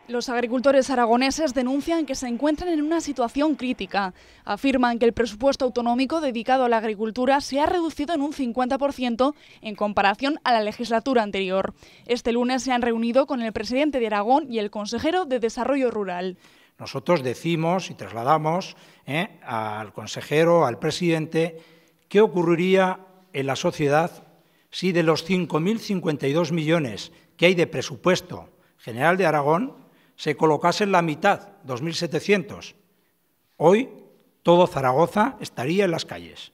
Los agricultores aragoneses denuncian que se encuentran en una situación crítica. Afirman que el presupuesto autonómico dedicado a la agricultura se ha reducido en un 50% en comparación a la legislatura anterior. Este lunes se han reunido con el presidente de Aragón y el consejero de Desarrollo Rural. Nosotros decimos y trasladamos al consejero, al presidente, qué ocurriría en la sociedad si de los 5.052 millones que hay de presupuesto general de Aragón se colocase en la mitad, 2.700. Hoy todo Zaragoza estaría en las calles.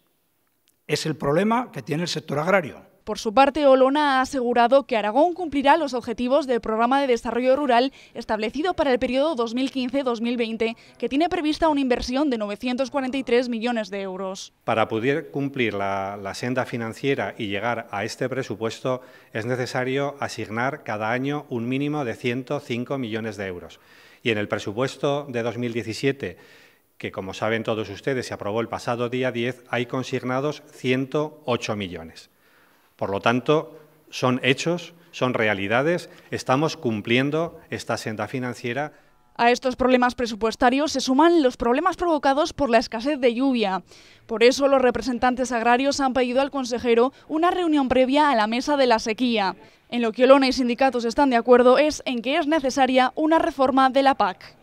Es el problema que tiene el sector agrario. Por su parte, Olona ha asegurado que Aragón cumplirá los objetivos del Programa de Desarrollo Rural establecido para el periodo 2015-2020, que tiene prevista una inversión de 943 millones de euros. Para poder cumplir la senda financiera y llegar a este presupuesto es necesario asignar cada año un mínimo de 105 millones de euros. Y en el presupuesto de 2017, que como saben todos ustedes se aprobó el pasado día 10, hay consignados 108 millones. Por lo tanto, son hechos, son realidades, estamos cumpliendo esta senda financiera. A estos problemas presupuestarios se suman los problemas provocados por la escasez de lluvia. Por eso los representantes agrarios han pedido al consejero una reunión previa a la mesa de la sequía. En lo que Olona y sindicatos están de acuerdo es en que es necesaria una reforma de la PAC.